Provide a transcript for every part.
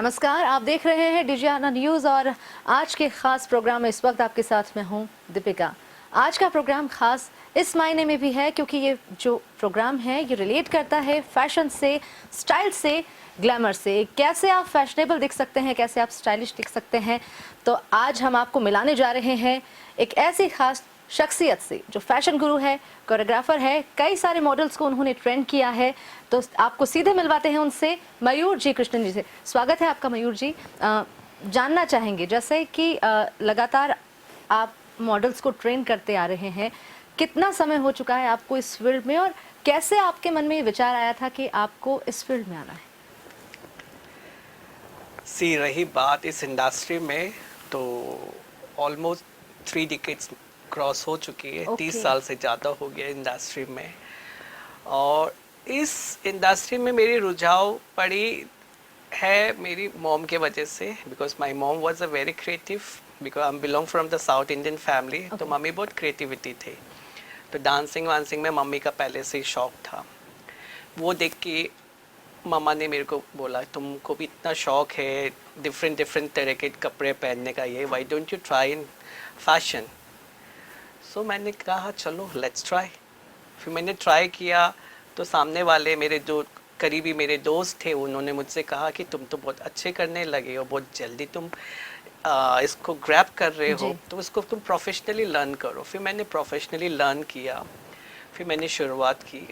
नमस्कार, आप देख रहे हैं डिजियाना न्यूज़ और आज के ख़ास प्रोग्राम में इस वक्त आपके साथ मैं हूं दीपिका। आज का प्रोग्राम ख़ास इस मायने में भी है क्योंकि ये जो प्रोग्राम है ये रिलेट करता है फैशन से, स्टाइल से, ग्लैमर से। कैसे आप फैशनेबल दिख सकते हैं, कैसे आप स्टाइलिश दिख सकते हैं। तो आज हम आपको मिलाने जा रहे हैं एक ऐसी खास शख्सियत से जो फैशन गुरु है, कोरियोग्राफर है, कई सारे मॉडल्स को उन्होंने ट्रेंड किया है। तो आपको सीधे मिलवाते हैं उनसे, मयूर जी कृष्णन जी से। स्वागत है आपका मयूर जी। जानना चाहेंगे जैसे कि लगातार आप मॉडल्स को ट्रेन करते आ रहे हैं, कितना समय हो चुका है आपको इस फील्ड में और कैसे आपके मन में ये विचार आया था कि आपको इस फील्ड में आना है? रही बात इस इंडस्ट्री में तो ऑलमोस्ट 3 डिकेड्स क्रॉस हो चुकी है। 30 साल से ज़्यादा हो गया इंडस्ट्री में। और इस इंडस्ट्री में मेरी रुझाव पड़ी है मेरी मॉम के वजह से, because my mom was a very creative, because I belong from the south Indian family. तो मम्मी बहुत क्रिएटिविटी थे, तो डांसिंग वांसिंग में मम्मी का पहले से ही शौक था। वो देख के मामा ने मेरे को बोला, तुमको भी इतना शौक है डिफरेंट डिफरेंट तरह के कपड़े पहनने का, ये why don't you try in fashion. So मैंने कहा चलो लेट्स ट्राई। फिर मैंने ट्राई किया तो सामने वाले मेरे जो करीबी मेरे दोस्त थे उन्होंने मुझसे कहा कि तुम तो बहुत अच्छे करने लगे हो, बहुत जल्दी तुम इसको ग्रैब कर रहे हो, तो इसको तुम प्रोफेशनली लर्न करो। फिर मैंने प्रोफेशनली लर्न किया, फिर मैंने शुरुआत की।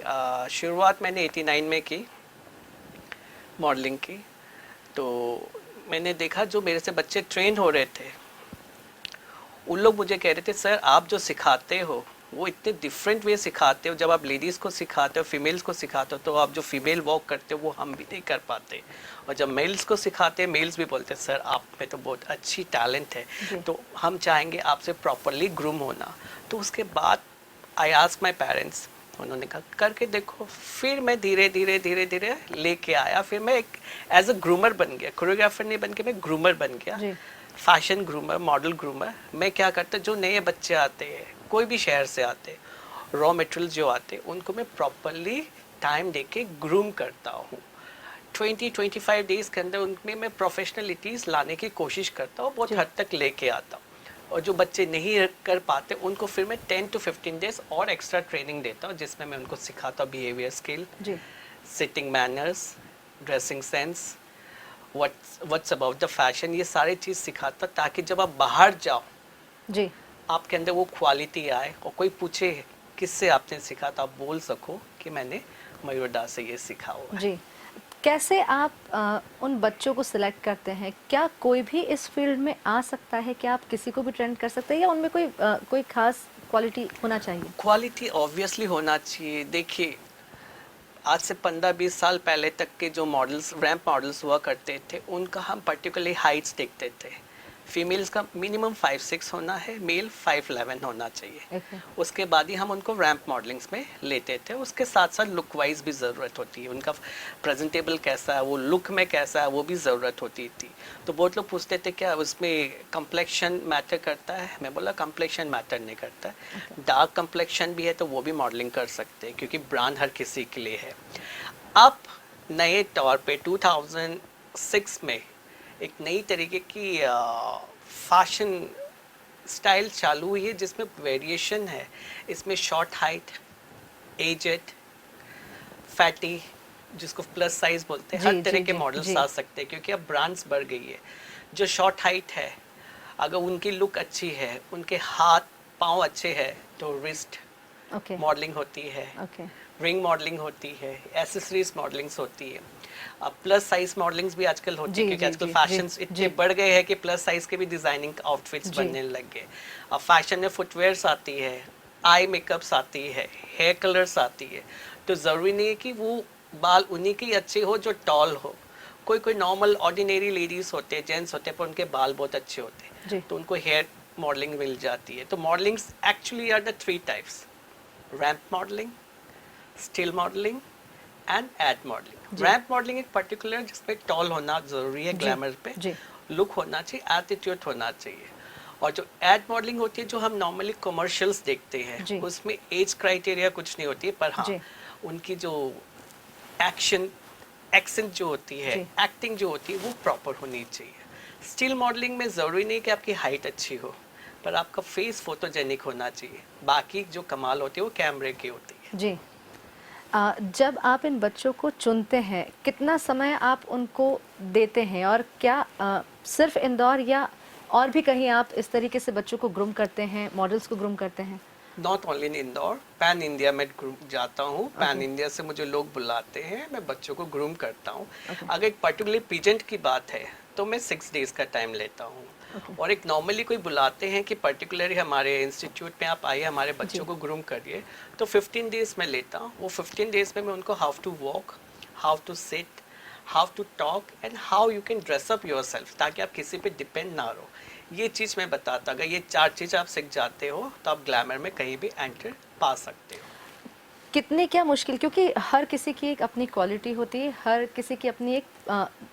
शुरुआत मैंने 89 में की मॉडलिंग की। तो मैंने देखा जो मेरे से बच्चे ट्रेन हो रहे थे उन लोग मुझे कह रहे थे, सर आप जो सिखाते हो वो इतने डिफरेंट वे सिखाते हो। जब आप लेडीज़ को सिखाते हो, फीमेल्स को सिखाते हो, तो आप जो फीमेल वॉक करते हो वो हम भी नहीं कर पाते। और जब मेल्स को सिखाते हैं, मेल्स भी बोलते हैं सर आप में तो बहुत अच्छी टैलेंट है, तो हम चाहेंगे आपसे प्रॉपरली ग्रूम होना। तो उसके बाद आई आस्क माई पेरेंट्स, उन्होंने कहा करके देखो। फिर मैं धीरे धीरे धीरे धीरे लेके आया। फिर मैं एक एज अ ग्रूमर बन गया, कोरियोग्राफर नहीं बन के मैं ग्रूमर बन गया, फैशन ग्रूमर, मॉडल ग्रूमर। मैं क्या करता, जो नए बच्चे आते हैं कोई भी शहर से आते, रॉ मटेरियल जो आते, उनको मैं प्रॉपरली टाइम देके ग्रूम करता हूँ। 20-25 डेज के अंदर उनमें मैं प्रोफेशनलिटीज़ लाने की कोशिश करता हूँ, बहुत हद तक लेके आता हूँ। और जो बच्चे नहीं कर पाते उनको फिर मैं 10 to 15 डेज और एक्स्ट्रा ट्रेनिंग देता हूँ, जिसमें मैं उनको सिखाता हूँ behaviour skill, sitting manners, dressing sense, what's about the fashion, ये सारी चीज़ सिखाता, ताकि जब आप बाहर जाओ जी आपके अंदर वो क्वालिटी आए और कोई पूछे किससे आपने सीखा तो आप बोल सको कि मैंने मयूर दास से ये सीखा हुआ है। जी, कैसे आप उन बच्चों को सिलेक्ट करते हैं? क्या कोई भी इस फील्ड में आ सकता है? क्या आप किसी को भी ट्रेंड कर सकते हैं या उनमें कोई खास क्वालिटी होना चाहिए? क्वालिटी ऑब्वियसली होना चाहिए। देखिए आज से 15-20 साल पहले तक के जो मॉडल्स, रैंप मॉडल्स हुआ करते थे, उनका हम पर्टिकुलरली हाइट्स देखते थे। फीमेल्स का मिनिमम 5'6" होना है, मेल 5'11" होना चाहिए। उसके बाद ही हम उनको रैंप मॉडलिंग्स में लेते थे। उसके साथ साथ लुक वाइज भी ज़रूरत होती है, उनका प्रेजेंटेबल कैसा है, वो लुक में कैसा है, वो भी ज़रूरत होती थी। तो बहुत लोग पूछते थे क्या उसमें कम्प्लेक्शन मैटर करता है? मैं बोला कम्प्लेक्शन मैटर नहीं करता है। डार्क कम्प्लेक्शन भी है तो वो भी मॉडलिंग कर सकते हैं, क्योंकि ब्रांड हर किसी के लिए है। अब नए तौर पे 2006 में एक नई तरीके की फैशन स्टाइल चालू हुई है, जिसमें वेरिएशन है। इसमें शॉर्ट हाइट, एजेड, फैटी, जिसको प्लस साइज बोलते हैं, हर तरह के मॉडल्स आ सकते हैं, क्योंकि अब ब्रांड्स बढ़ गई है। जो शॉर्ट हाइट है, अगर उनकी लुक अच्छी है, उनके हाथ पाँव अच्छे हैं, तो रिस्ट मॉडलिंग होती है, रिंग मॉडलिंग होती है, एसेसरीज मॉडलिंग्स होती है। अब प्लस साइज मॉडलिंग्स भी आजकल होती है, क्योंकि आजकल फैशंस इतने बढ़ गए हैं कि प्लस साइज के भी डिजाइनिंग आउटफिट्स बनने लग गए। अब फैशन में फुटवेयर्स आती है, आई मेकअप्स आती है, हेयर कलर्स आती है। तो ज़रूरी नहीं है कि वो बाल उन्हीं के अच्छे हो जो टॉल हो। कोई कोई नॉर्मल ऑर्डिनरी लेडीज़ होते हैं, जेंट्स होते हैं, पर उनके बाल बहुत अच्छे होते हैं, तो उनको हेयर मॉडलिंग मिल जाती है। तो modellings actually are the 3 types: ramp modelling, still modelling and ad modelling. Ramp modelling एक पर्टिकुलर जिसमें टॉल होना जरूरी है, ग्लैमर पे लुक होना चाहिए, एटीट्यूड होना चाहिए। और जो एड मॉडलिंग होती है, जो हम नॉर्मली कमर्शियल्स देखते हैं, उसमें एज क्राइटेरिया कुछ नहीं होती है, पर हाँ उनकी जो एक्शन एक्सेंट जो होती है, जी। एक्टिंग जो होती है वो प्रॉपर होनी चाहिए। स्टिल मॉडलिंग में ज़रूरी नहीं कि आपकी हाइट अच्छी हो, पर आपका फेस फोटोजेनिक होना चाहिए। बाकी जो कमाल होती है वो कैमरे की होती है। जी। जब आप इन बच्चों को चुनते हैं, कितना समय आप उनको देते हैं और क्या सिर्फ इंदौर या और भी कहीं आप इस तरीके से बच्चों को ग्रूम करते हैं, मॉडल्स को ग्रूम करते हैं? Not only in Indore, pan India में जाता हूँ। Pan Okay. इंडिया से मुझे लोग बुलाते हैं, मैं बच्चों को ग्रूम करता हूँ। Okay. अगर एक पर्टिकुलर पीजेंट की बात है तो मैं 6 डेज का टाइम लेता हूँ। Okay. और एक नॉर्मली कोई बुलाते हैं कि पर्टिकुलरली हमारे इंस्टीट्यूट में आप आइए, हमारे बच्चों जी। को ग्रूम करिए, तो 15 डेज में लेता हूँ। वो 15 डेज में मैं उनको how to walk, how to sit, how to talk and how you can dress up your self, ताकि आप किसी पे डिपेंड ना रहो। ये चीज़ मैं बताता, अगर ये 4 चीज़ आप सीख जाते हो तो आप ग्लैमर में कहीं भी एंटर पा सकते हो। कितने क्या मुश्किल, क्योंकि हर किसी की एक अपनी क्वालिटी होती है, हर किसी की अपनी एक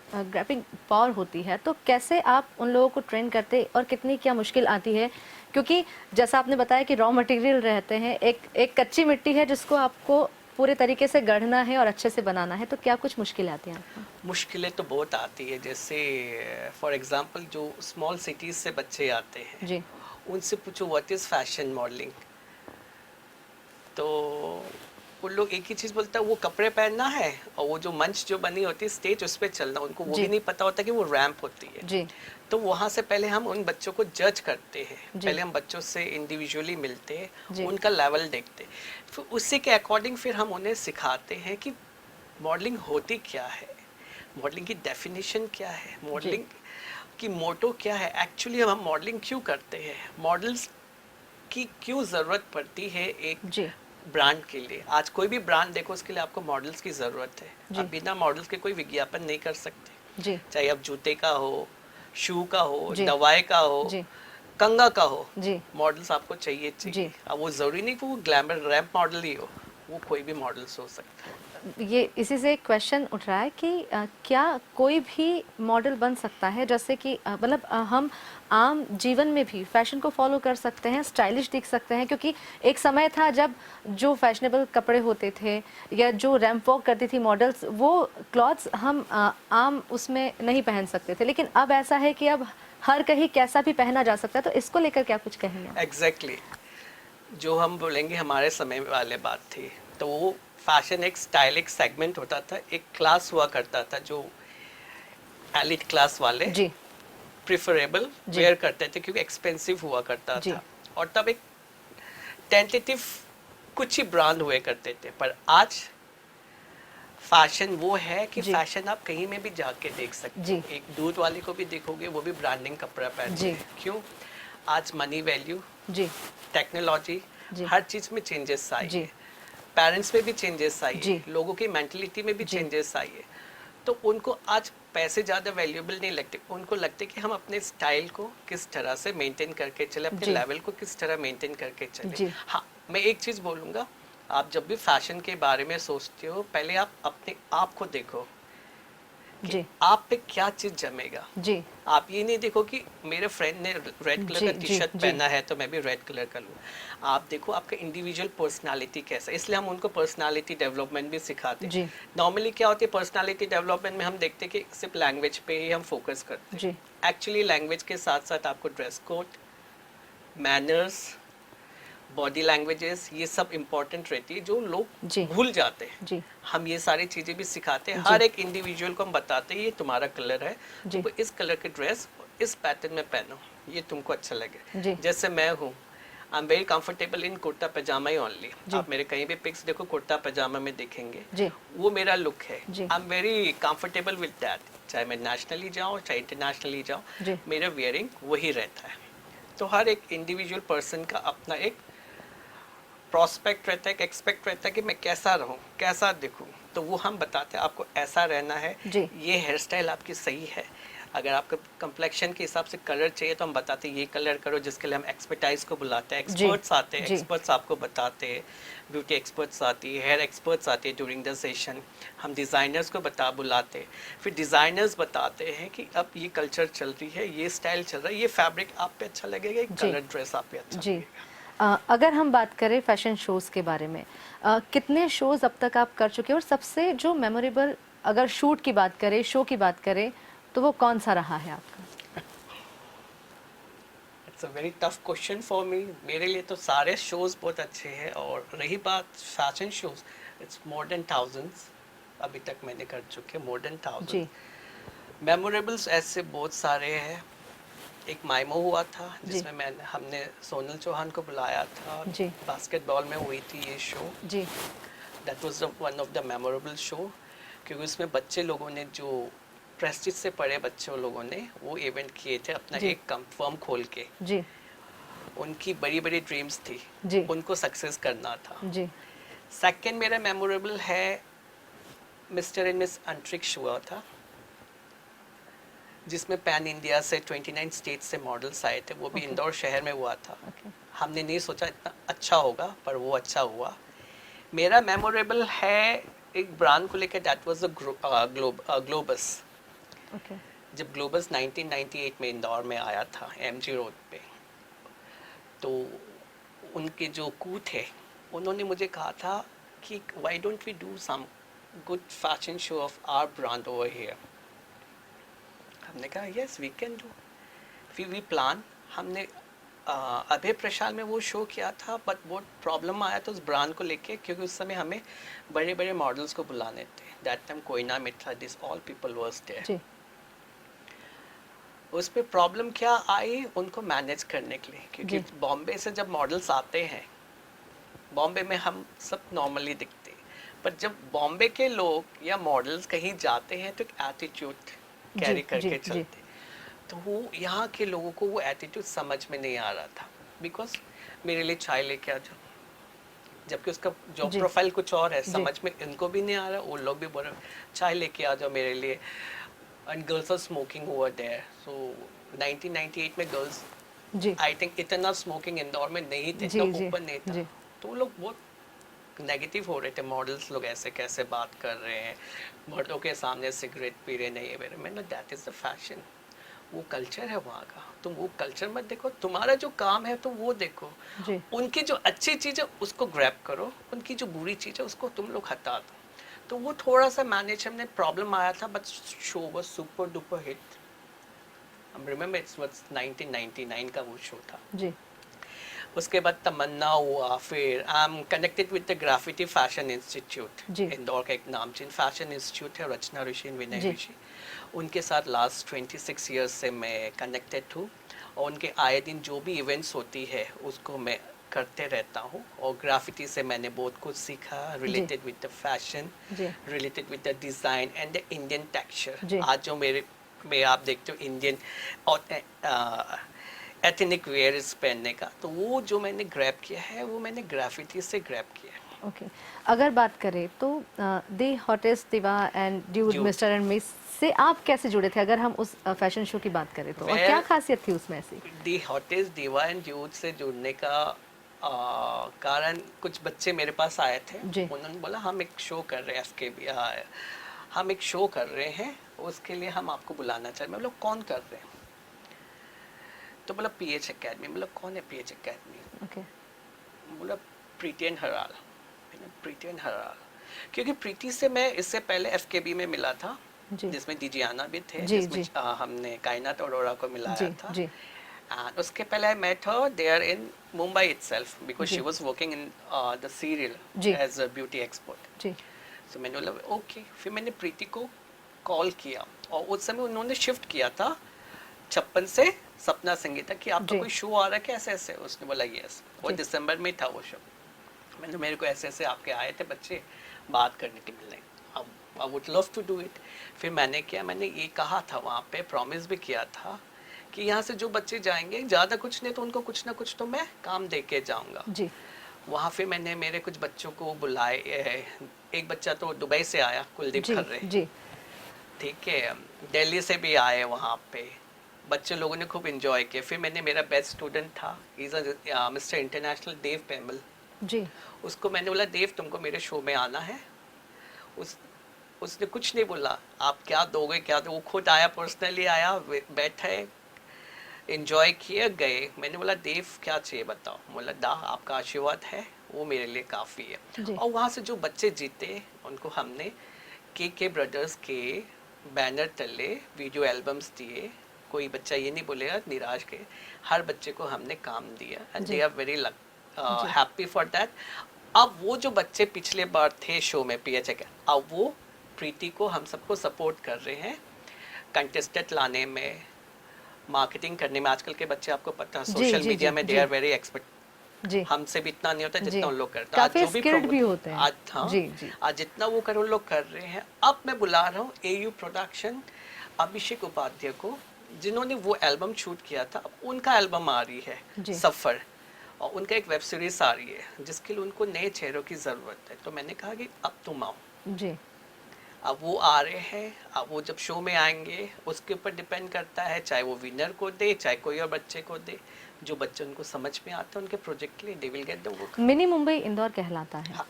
ग्रैपिंग पावर होती है, तो कैसे आप उन लोगों को ट्रेन करते और कितनी क्या मुश्किल आती है? क्योंकि जैसा आपने बताया कि रॉ मटेरियल रहते हैं, एक कच्ची मिट्टी है जिसको आपको पूरे तरीके से गढ़ना है और अच्छे से बनाना है, तो क्या कुछ मुश्किल आती हैं आपको? मुश्किलें तो बहुत आती है, जैसे फॉर एग्जांपल जो स्मॉल सिटीज़ से बच्चे आते हैं, जी। उनसे पूछो व्हाट इज़ फैशन मॉडलिंग, तो उन लोग एक ही चीज़ बोलता है, वो कपड़े पहनना है और वो जो मंच जो बनी होती है स्टेज, उस पर चलना। उनको वो जी। भी नहीं पता होता कि वो रैंप होती है। जी। तो वहाँ से पहले हम उन बच्चों को जज करते हैं, जी। पहले हम बच्चों से इंडिविजुअली मिलते हैं, जी। उनका लेवल देखते हैं, फिर उसी के अकॉर्डिंग फिर हम उन्हें सिखाते हैं कि मॉडलिंग होती क्या है, मॉडलिंग की डेफिनेशन क्या है, मॉडलिंग की मोटो क्या है, एक्चुअली हम मॉडलिंग क्यों करते हैं, मॉडल्स की क्यों ज़रूरत पड़ती है एक जी। ब्रांड के लिए। आज कोई भी ब्रांड देखो, उसके लिए आपको मॉडल्स की ज़रूरत है। जी। आप बिना मॉडल्स के कोई विज्ञापन नहीं कर सकते, जी। चाहे आप जूते का हो, शू का हो, जी। दवाई का हो, जी। कंगा का हो, जी। मॉडल्स आपको चाहिए जी। चाहिए। अब वो ज़रूरी नहीं कि वो ग्लैमर रैंप मॉडल ही हो, वो कोई भी मॉडल्स हो सकता है। ये इसी से एक क्वेश्चन उठ रहा है कि क्या कोई भी मॉडल बन सकता है, जैसे कि मतलब हम आम जीवन में भी फैशन को फॉलो कर सकते हैं, स्टाइलिश दिख सकते हैं? क्योंकि एक समय था जब जो फैशनेबल कपड़े होते थे या जो रैंप वॉक करती थी मॉडल्स, वो क्लॉथ्स हम आम उसमें नहीं पहन सकते थे, लेकिन अब ऐसा है कि अब हर कहीं कैसा भी पहना जा सकता है, तो इसको लेकर क्या कुछ कहेंगे? एग्जैक्टली जो हम बोलेंगे हमारे समय वाले बात थी, तो वो फैशन एक स्टाइल, एक सेगमेंट होता था, एक क्लास हुआ करता था जो एलिट क्लास वाले जी। Preferable ji. वेयर करते थे, क्योंकि एक्सपेंसिव हुआ करता जी। था। और तब एक टेंटेटिव कुछ ही ब्रांड हुए करते थे, पर आज फैशन वो है कि जी। फैशन आप कहीं में भी जाके देख सकते जी। हो। एक दूध वाले को भी देखोगे, वो भी ब्रांडिंग कपड़ा पहनते जी। हैं। क्यों? आज मनी वैल्यू, जी। टेक्नोलॉजी, जी। हर चीज़ में चेंजेस आई जी। है। पेरेंट्स में भी चेंजेस आई जी। है, लोगों की मेंटलिटी में भी जी। चेंजेस आई है। तो उनको आज पैसे ज़्यादा वैल्यूएबल नहीं लगते, उनको लगते कि हम अपने स्टाइल को किस तरह से मेंटेन करके चले, अपने जी। लेवल को किस तरह मेंटेन करके चले। जी। हाँ, मैं एक चीज़ बोलूँगा, आप जब भी फैशन के बारे में सोचते हो, पहले आप अपने आप को देखो कि जी। आप पे क्या चीज़ जमेगा। जी। आप ये नहीं देखो कि मेरे फ्रेंड ने रेड कलर जी। का जी। टी शर्ट जी। पहना है तो मैं भी रेड कलर का लूँ। आप देखो आपका इंडिविजुअल पर्सनालिटी कैसा है, इसलिए हम उनको पर्सनालिटी डेवलपमेंट भी सिखाते जी। हैं। नॉर्मली क्या होती है पर्सनालिटी डेवलपमेंट में, हम देखते हैं कि सिर्फ लैंग्वेज पे ही हम फोकस करते जी। हैं। एक्चुअली लैंग्वेज के साथ साथ आपको dress code, manners, body languages, ये सब इम्पोर्टेंट रहती है, जो लोग जी। भूल जाते हैं। जी। हम ये सारी चीज़ें भी सिखाते हैं, जी। हर एक इंडिविजुअल को हम बताते हैं ये तुम्हारा कलर है, जी। तुमको इस कलर की ड्रेस इस पैटर्न में पहनो, ये तुमको अच्छा लगे। जी। जैसे मैं हूँ, I am very comfortable in kurta pyjama ही ओनली। जी। आप मेरे कहीं भी पिक्स देखो कुर्ता पजामा में देखेंगे, जी। वो मेरा लुक है। जी। I am very comfortable with that, चाहे मैं नेशनली जाऊँ चाहे इंटरनेशनली जाऊँ, जी। मेरा वेयरिंग वही रहता है। तो हर एक इंडिविजुअल पर्सन का अपना एक प्रोस्पेक्ट रहता है, एक एक्सपेक्ट रहता है कि मैं कैसा रहूं, कैसा दिखूं, तो वो हम बताते हैं आपको ऐसा रहना है। जी। ये हेयर स्टाइल आपकी सही है, अगर आपको कम्प्लेक्शन के हिसाब से कलर चाहिए तो हम बताते हैं ये कलर करो, जिसके लिए हम एक्सपर्टाइज को बुलाते हैं, जी। एक्सपर्ट्स आते हैं, जी। एक्सपर्ट्स आपको बताते हैं, ब्यूटी एक्सपर्ट्स आती है, हेयर एक्सपर्ट्स आती है ड्यूरिंग द सेशन, हम डिज़ाइनर्स को बुलाते हैं, फिर डिज़ाइनर्स बताते हैं कि अब ये कल्चर चल रही है, ये स्टाइल चल रहा है, ये फैब्रिक आप पे अच्छा लगेगा, ये जी। कलर ड्रेस आप पे अच्छा जी। लगेगा। अगर हम बात करें फैशन शोज़ के बारे में, कितने शोज़ अब तक आप कर चुके हैं और सबसे जो मेमोरेबल अगर शूट की बात करें, शो की बात करें, तो वो कौन सा रहा है आपका? It's a very tough question for me. मेरे लिए तो सारे शोज बहुत अच्छे हैं, और रही बात fashion shows, it's more than thousands अभी तक मैंने कर चुके, मोर देन जी थाउजेंड्स। मेमोरेबल्स ऐसे बहुत सारे हैं। एक माइमो हुआ था जी जिसमें हमने सोनल चौहान को बुलाया था, जी बास्केटबॉल में हुई थी ये शो। जी that was one of the memorable show, क्योंकि उसमें बच्चे लोगों ने जो प्रेस्टिज से पढ़े बच्चों लोगों ने वो इवेंट किए थे अपना जी एक फर्म खोल के। जी उनकी बड़ी बड़ी ड्रीम्स थी, जी उनको सक्सेस करना था। जी सेकंड मेरा मेमोरेबल है मिस्टर एंड मिस अंतरिक्ष हुआ था, जिसमें पैन इंडिया से 29 स्टेट से मॉडल्स आए थे, वो भी Okay. इंदौर शहर में हुआ था। ओके हमने नहीं सोचा इतना अच्छा होगा, पर वो अच्छा हुआ। मेरा मेमोरेबल है एक ब्रांड को लेकर, दैट वाज ग्लोबस। ओके जब ग्लोबस 1998 में इंदौर में आया था एमजी रोड पे, तो उनके जो कू थे उन्होंने मुझे कहा था कि why don't we do some good fashion show of our brand over here. हमने कहा यस वी कैन डू। फिर वी प्लान, हमने अभय प्रशाल में वो शो किया था, बट वो प्रॉब्लम आया था उस ब्रांड को लेके, क्योंकि उस समय हमें बड़े बड़े मॉडल्स को बुलाने थे। That time Koena Mitra, this all people was there. जी उस पर प्रॉब्लम क्या आई उनको मैनेज करने के लिए, क्योंकि जी बॉम्बे से जब मॉडल्स आते हैं, बॉम्बे में हम सब नॉर्मली दिखते हैं, पर जब बॉम्बे के लोग या मॉडल्स कहीं जाते हैं तो एक एटीट्यूड जी कैरी जी करके जी चलते, तो वो यहाँ के लोगों को वो एटीट्यूड समझ में नहीं आ रहा था। बिकॉज मेरे लिए चाय लेके आ जाओ, जबकि उसका जॉब जी प्रोफाइल कुछ और है, जी समझ में इनको भी नहीं आ रहा, वो लोग भी बोल रहे चाय लेके आ जाओ मेरे लिए। And girls are smoking over there. So 1998 में गर्ल्स जी आई थिंक इतना स्मोकिंग इंदौर में नहीं थे, इतना जी जी ओपन नहीं था। जी तो वो लोग बहुत नेगेटिव हो रहे थे, मॉडल्स लोग ऐसे कैसे बात कर रहे हैं, मर्दों के सामने सिगरेट पी रहे, नहीं है। मैंने दैट इज़ द फैशन, वो कल्चर है वहाँ का, तुम वो कल्चर मत देखो, तुम्हारा जो काम है तो वो देखो। जी उनकी जो अच्छी चीज़ है उसको ग्रैब करो, उनकी जो बुरी चीज़ है उसको तुम लोग हटा दो। तो वो थोड़ा सा मैनेज हमने प्रॉब्लम आया था, but show was super duper hit. Remember it's was 1999 का वो शो था। जी उसके बाद तमन्ना हुआ, फिर I am connected with the graffiti fashion institute, जी इंदौर का एक नामचीन फैशन इंस्टीट्यूट है, रचना ऋषि विनय जी ऋषि, उनके साथ लास्ट 26 ईयर्स से मैं कनेक्टेड हूँ। और उनके आए दिन जो भी इवेंट्स होती है उसको मैं करते रहता हूँ, और ग्राफिटी से मैंने बहुत कुछ सीखा जी रिलेटेड विद द फैशन, जी related with the design and the Indian texture. जी आज जो मेरे में आप देखते हो इंडियन एथनिक वेयर्स पहनने का, तो वो जो मैंने ग्रैब किया है वो मैंने ग्राफिटी से ग्रैब किया है। ओके अगर बात करें तो दी हॉटेस्ट दिवा and dude dude. Mister and miss से आप कैसे जुड़े थे, अगर हम उस फैशन शो की बात करें तो, और क्या वेल, खासियत थी उसमें ऐसी? दी हॉटेस्ट दिवा एंड ड्यूड से जुड़ने का कारण, कुछ बच्चे मेरे पास आए थे, जी उन्होंने बोला हम एक शो कर रहे हैं FKB, हम एक शो कर रहे हैं, उसके लिए हम आपको बुलाना चाहते हैं। मैं बोला कौन कर रहे हैं? तो बोला PH अकेडमी। बोला कौन है PH अकेडमी? ओके बोला प्रीति एंड हराल। मैंने प्रीति एंड हराल, क्योंकि प्रीति से मैं इससे पहले FKB में मिला था, जी जिसमें दिजियाना भी थे, जी जिसमें जी हमने कायनात अरोड़ा को मिलाया जी था। जी And उसके पहले I met her there in Mumbai itself, because ji she was working in the serial ji as a beauty expert. Ji So मैंने बोला ओके। फिर मैंने प्रीति को कॉल किया, और उस समय उन्होंने शिफ्ट किया था 56 से सपना संगीता कि आपका जी कोई शो आ रहा है क्या ऐसे ऐसे। उसने बोला यस, वो जी दिसंबर में था वो शो। मैंने, मेरे को ऐसे ऐसे आपके आए थे बच्चे बात करने के मिलने, अब I would love to do it. फिर मैंने किया, मैंने ये कहा था वहाँ पे, प्रॉमिस भी किया था कि यहाँ से जो बच्चे जाएंगे ज़्यादा कुछ नहीं तो उनको कुछ ना कुछ तो मैं काम दे के जाऊँगा। जी वहाँ फिर मैंने मेरे कुछ बच्चों को बुलाए, एक बच्चा तो दुबई से आया, कुलदीप जी खर्रे, जी ठीक है, दिल्ली से भी आए, वहाँ पे बच्चे लोगों ने खूब इन्जॉय किया। फिर मैंने, मेरा बेस्ट स्टूडेंट था, इज़ मिस्टर इंटरनेशनल देव पेमल, जी उसको मैंने बोला देव तुमको मेरे शो में आना है। उसने कुछ नहीं बोला, आप क्या दोगे क्या दो, वो खुद आया, पर्सनली आया, बैठे, इन्जॉय किए, गए। मैंने बोला देव क्या चाहिए बताओ? बोला दा आपका आशीर्वाद है, वो मेरे लिए काफ़ी है। जी और वहाँ से जो बच्चे जीते उनको हमने के ब्रदर्स के बैनर तले वीडियो एल्बम्स दिए। कोई बच्चा ये नहीं बोलेगा निराश के, हर बच्चे को हमने काम दिया एंड जी। दे आर वेरी जी। Happy for that. अब वो जो बच्चे पिछले बार थे शो में पीएचए के, अब वो प्रीति को हम सबको सपोर्ट कर रहे हैं कंटेस्टेंट लाने में, मार्केटिंग करने में। आजकल के बच्चे आपको पता है जी, सोशल जी, मीडिया जी, में दे जी। Are very expert. जी। हमसे भी इतना नहीं होता जी। जितना उन लोग करते हैं। काफी जो भी स्किल्ड भी होते हैं। आज हाँ, जी, जी। आज जितना वो कर उन लोग कर रहे हैं। अब मैं बुला रहा हूँ एयू प्रोडक्शन अभिषेक उपाध्याय को, जिन्होंने वो एल्बम शूट किया था। अब उनका एल्बम आ रही है जी। सफर, और उनका एक वेब सीरीज आ रही है जिसके लिए उनको नए चेहरों की जरूरत है। तो मैंने कहा कि अब तुम आओ। जी। अब वो आ रहे हैं, अब वो जब शो में आएंगे उसके ऊपर डिपेंड करता है, चाहे वो विनर को दे चाहे कोई और बच्चे को दे, जो बच्चे उनको समझ में आता है उनके प्रोजेक्ट के लिए they will get the work. Mini Mumbai Indore कहलाता है। हाँ।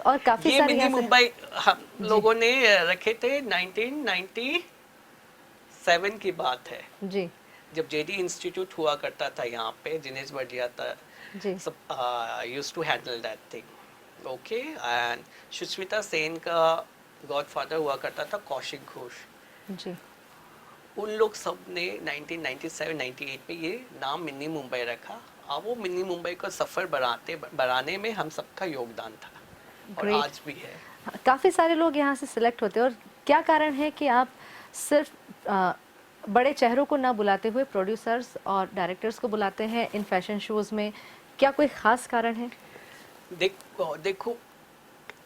और काफी ये सारे मिनी यहाँ से मुंबई हम जी। लोगों ने रखे थे 1997 की बात है, जी। जब जेडी इंस्टीट्यूट हुआ करता था यहाँ पे। जिनेश बढ़िया था जी। सब used to handle that thing, okay. And Sushmita Sen का गॉडफादर हुआ करता था कौशिक घोष। जी। उन लोग सब ने 1997-98 में ये नाम मिनी मुंबई रखा। अब वो मिनी मुंबई को सफ़र बढ़ाने में हम सबका योगदान था, और Great. आज भी है। काफ़ी सारे लोग यहाँ से सिलेक्ट होते हैं, और क्या कारण है कि आप सिर्फ बड़े चेहरों को ना बुलाते हुए प्रोड्यूसर्स और डायरेक्टर्स को बुलाते हैं इन फैशन शोज़ में? क्या कोई ख़ास कारण है? देखो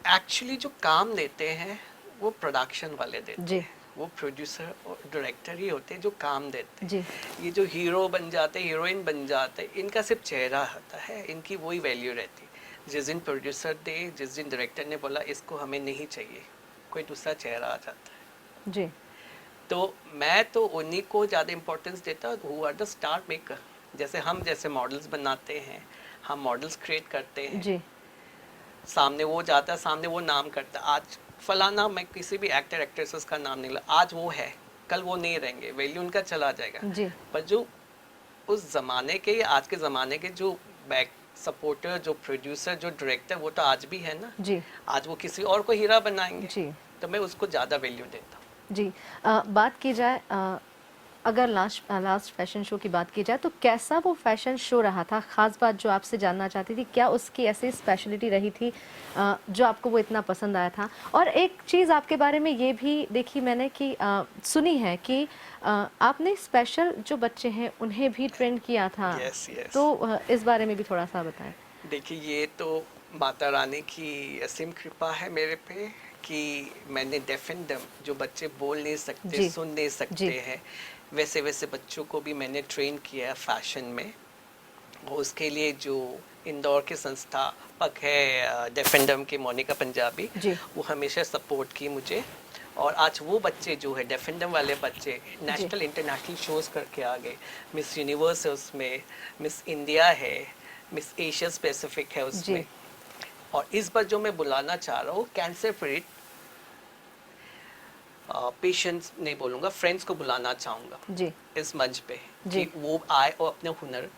एक्चुअली जो काम देते हैं वो प्रोडक्शन वाले देते जी। हैं, वो प्रोड्यूसर और डायरेक्टर ही होते हैं जो काम देते हैं। जी। ये जो हीरो बन जाते हीरोइन बन जाते, इनका सिर्फ चेहरा होता है, इनकी वही वैल्यू रहती है। जिस दिन प्रोड्यूसर दे, जिस दिन डायरेक्टर ने बोला इसको हमें नहीं चाहिए, कोई दूसरा चेहरा आ जाता है। जी। तो मैं तो उन्हीं को ज़्यादा इम्पोर्टेंस देता हूँ, आर द स्टार मेकर। जैसे मॉडल्स बनाते हैं, हम मॉडल्स क्रिएट करते हैं, जी। सामने वो जाता है, सामने वो नाम करता है। आज फलाना, मैं किसी भी एक्टर एक्ट्रेसेस का नाम नहीं ला, आज वो है कल वो नहीं रहेंगे, वैल्यू उनका चला जाएगा। जी। पर जो उस ज़माने के या आज के ज़माने के जो बैक सपोर्टर, जो प्रोड्यूसर, जो डायरेक्टर, वो तो आज भी है ना। जी। आज वो किसी और को हीरा बनाएंगे, जी। तो मैं उसको ज़्यादा वैल्यू देता हूँ। जी। बात की जाए, अगर लास्ट फैशन शो की बात की जाए तो कैसा वो फैशन शो रहा था? ख़ास बात जो आपसे जानना चाहती थी, क्या उसकी ऐसी स्पेशलिटी रही थी जो आपको वो इतना पसंद आया था? और एक चीज़ आपके बारे में ये भी देखी मैंने कि सुनी है कि आपने स्पेशल जो बच्चे हैं उन्हें भी ट्रेन किया था। Yes, yes. तो इस बारे में भी थोड़ा सा बताएं। देखिए, ये तो माता रानी की असीम कृपा है मेरे पे कि मैंने डेफ एंड डम, जो बच्चे बोल नहीं सकते, जी। सुन नहीं सकते जी। हैं, वैसे वैसे बच्चों को भी मैंने ट्रेन किया है फैशन में। और उसके लिए जो इंदौर के संस्थापक है डेफ एंड डम के, मोनिका पंजाबी, जी। वो हमेशा सपोर्ट की मुझे। और आज वो बच्चे जो है डेफ एंड डम वाले बच्चे नेशनल इंटरनेशनल शोज़ करके आ गए। मिस यूनिवर्स है उसमें, मिस इंडिया है, मिस एशिया स्पेसिफिक है उसमें। जी। और इस बार जो मैं बुलाना चाह रहा हूँ, कैंसर फ्री पेशेंट्स नहीं बोलूँगा, फ्रेंड्स को बुलाना चाहूँगा जी। इस मंच पे, जी। कि वो आए और अपने हुनर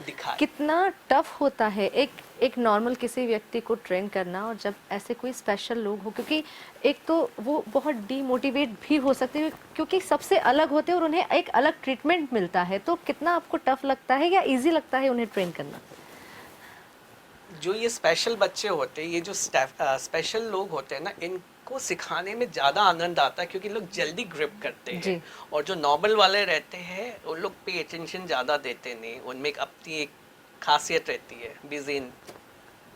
दिखाए। कितना टफ होता है एक नॉर्मल किसी व्यक्ति को ट्रेन करना, और जब ऐसे कोई स्पेशल लोग हो, क्योंकि एक तो वो बहुत डीमोटिवेट भी हो सकते हैं क्योंकि सबसे अलग होते हैं और उन्हें एक अलग ट्रीटमेंट मिलता है। तो कितना आपको टफ लगता है या इजी लगता है उन्हें ट्रेन करना? जो ये स्पेशल बच्चे होते हैं, ये जो स्पेशल लोग होते हैं ना, इनको सिखाने में ज़्यादा आनंद आता है क्योंकि लोग जल्दी ग्रिप करते जी। हैं। और जो नॉर्मल वाले रहते हैं वो लोग पे अटेंशन ज़्यादा देते नहीं, उनमें एक अपनी एक खासियत रहती है, बिजी इन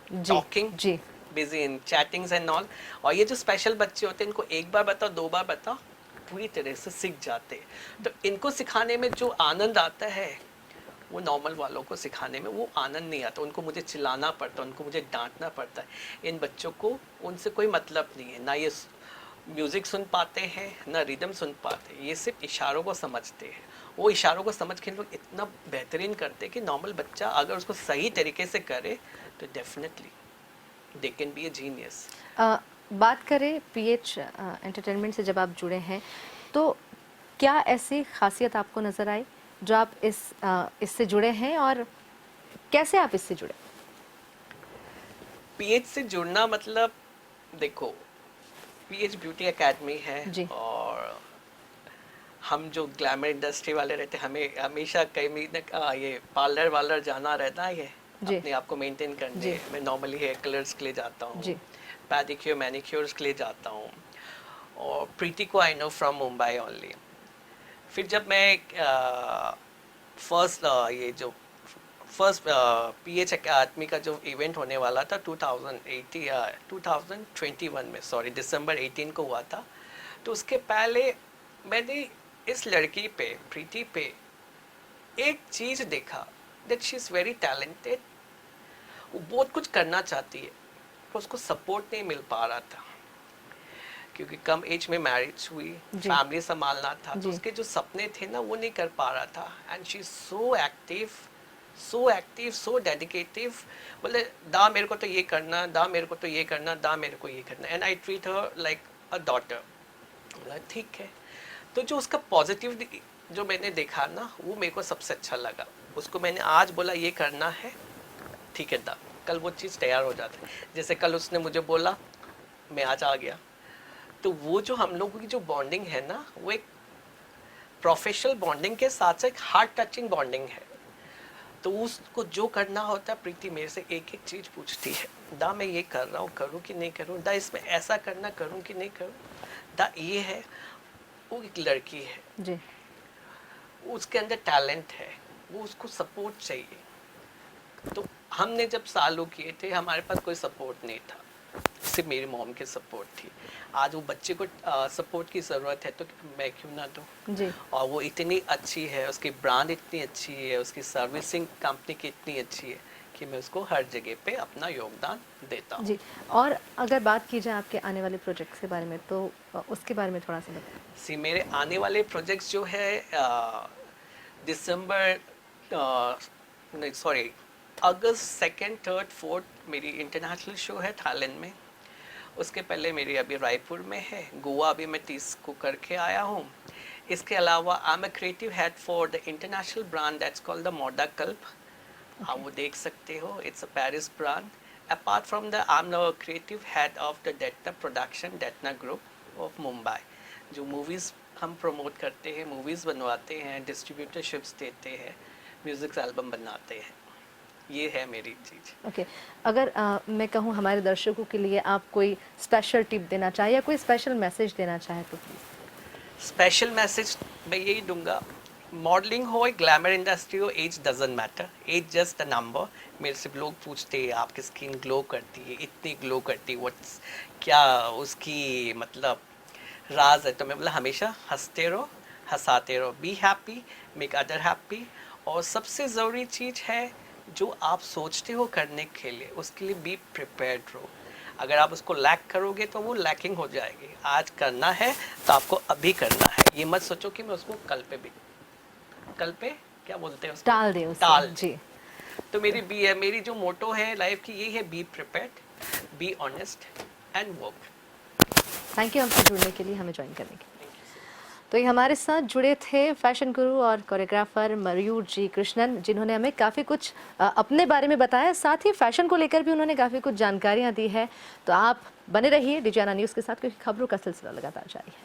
जी। टॉकिंग, जी। Busy in chattings and all. और ये जो स्पेशल बच्चे होते हैं, इनको एक बार बताओ, दो बार बताओ, पूरी तरह से सीख जाते हैं। तो इनको सिखाने में जो आनंद आता है, वो नॉर्मल वालों को सिखाने में वो आनंद नहीं आता। उनको मुझे चिल्लाना पड़ता है, उनको मुझे डांटना पड़ता है। इन बच्चों को उनसे कोई मतलब नहीं है, ना ये म्यूज़िक सुन पाते हैं ना रिदम सुन पाते हैं, ये सिर्फ इशारों को समझते हैं। वो इशारों को समझ के लोग इतना बेहतरीन करते हैं कि नॉर्मल बच्चा अगर उसको सही तरीके से करे तो definitely they can be A genius. बात करें पीएच एंटरटेनमेंट से जब आप जुड़े हैं, तो क्या ऐसी खासियत आपको नज़र आई जो आप इससे जुड़े हैं, और कैसे आप इससे जुड़े? पीएच से जुड़ना मतलब, देखो, पीएच ब्यूटी एकेडमी है जी। और हम जो ग्लैमर इंडस्ट्री वाले रहते हैं, हमें हमेशा कहीं ये पार्लर वार्लर जाना रहता है, ये जी। अपने आप को मेंटेन करने। जी। मैं नॉर्मली हेयर कलर्स के लिए जाता हूँ, जी। पैडिक्योर मैनिक्योर्स के लिए जाता हूँ, और प्रीति को I know from Mumbai only. फिर जब मैं फर्स्ट ये जो फर्स्ट पीएच अकादमी का जो इवेंट होने वाला था 2021 में, सॉरी दिसंबर 18 को हुआ था, तो उसके पहले मैंने इस लड़की पे, प्रीति पे, एक चीज देखा that she is very talented. वो बहुत कुछ करना चाहती है पर उसको सपोर्ट नहीं मिल पा रहा था, क्योंकि कम एज में मैरिज हुई, फैमिली संभालना था, तो उसके जो सपने थे ना वो नहीं कर पा रहा था। And she is so active, so dedicative. बोले दा मेरे को तो ये करना, दा मेरे को तो ये करना, दा मेरे को ये करना, and I treat her like a daughter. बोला ठीक है। तो जो उसका पॉजिटिव जो मैंने देखा ना, वो मेरे को सबसे अच्छा लगा। उसको मैंने आज बोला ये करना है, ठीक है दा, कल वो चीज़ तैयार हो जाती है। जैसे कल उसने मुझे बोला, मैं आज आ गया। तो वो जो हम लोगों की जो बॉन्डिंग है ना, वो एक प्रोफेशनल बॉन्डिंग के साथ साथ हार्ट टचिंग बॉन्डिंग है। तो उसको जो करना होता है, प्रीति मेरे से एक एक चीज़ पूछती है, दा मैं ये कर रहा हूँ, करूँ कि नहीं करूँ, दा इसमें ऐसा करना, करूँ कि नहीं करूँ, दा ये है। वो एक लड़की है जी। उसके अंदर टैलेंट है, वो उसको सपोर्ट चाहिए। तो हमने जब चालू किए थे, हमारे पास कोई सपोर्ट नहीं था, सिर्फ मेरी मॉम की सपोर्ट थी। आज वो बच्चे को सपोर्ट की ज़रूरत है, तो मैं क्यों ना दूँ। जी। और वो इतनी अच्छी है, उसकी ब्रांड इतनी अच्छी है, उसकी सर्विसिंग कंपनी की इतनी अच्छी है कि मैं उसको हर जगह पे अपना योगदान देता हूँ। जी। और अगर बात की जाए आपके आने वाले प्रोजेक्ट्स के बारे में, तो उसके बारे में थोड़ा सा बताएं। सी मेरे आने वाले प्रोजेक्ट्स जो है दिसंबर नहीं सॉरी अगस्त 2nd, 3rd, 4th मेरी इंटरनेशनल शो है थाईलैंड में। उसके पहले मेरी अभी रायपुर में है, गोवा अभी मैं 30 को करके आया हूँ। इसके अलावा I am a creative head for the international brand that's called the मोडा कल्प। आप वो देख सकते हो, it's a Paris brand. Apart from the I am the creative head of the डेटना प्रोडक्शन, डेटना ग्रुप ऑफ मुंबई। जो मूवीज़ हम प्रमोट करते हैं, मूवीज़ बनवाते हैं, डिस्ट्रीब्यूटरशिप्स देते हैं, म्यूज़िक एल्बम बनाते हैं, ये है मेरी चीज़। ओके। अगर मैं कहूँ हमारे दर्शकों के लिए आप कोई स्पेशल टिप देना चाहे या कोई स्पेशल मैसेज देना चाहे तो प्लीज़। स्पेशल मैसेज मैं यही दूंगा, मॉडलिंग हो, ग्लैमर इंडस्ट्री हो, age doesn't matter, age just a number. मेरे से लोग पूछते हैं आपकी स्किन ग्लो करती है, इतनी ग्लो करती है, व्हाट्स क्या उसकी मतलब राज है। तो मैं बोला हमेशा हंसते रहो, हंसाते रहो, be happy, make other happy. और सबसे ज़रूरी चीज़ है जो आप सोचते हो करने के लिए, उसके लिए बी प्रिपेयर्ड रहो। अगर आप उसको लैक करोगे तो वो लैकिंग हो जाएगी। आज करना है तो आपको अभी करना है, ये मत सोचो कि मैं उसको कल पे क्या बोलते हैं उसको, टाल दे उसे। टाल जी। तो मेरी जो मोटो है लाइफ की यही है, be prepared, be honest and work. Thank you हमसे जुड़ने के लिए, हमें ज्वाइन करने के लिए। तो ये हमारे साथ जुड़े थे फैशन गुरु और कोरियोग्राफर मयूर जी कृष्णन, जिन्होंने हमें काफ़ी कुछ अपने बारे में बताया, साथ ही फैशन को लेकर भी उन्होंने काफ़ी कुछ जानकारियाँ दी है। तो आप बने रहिए डिजियाना न्यूज़ के साथ, क्योंकि खबरों का सिलसिला लगातार जारी है।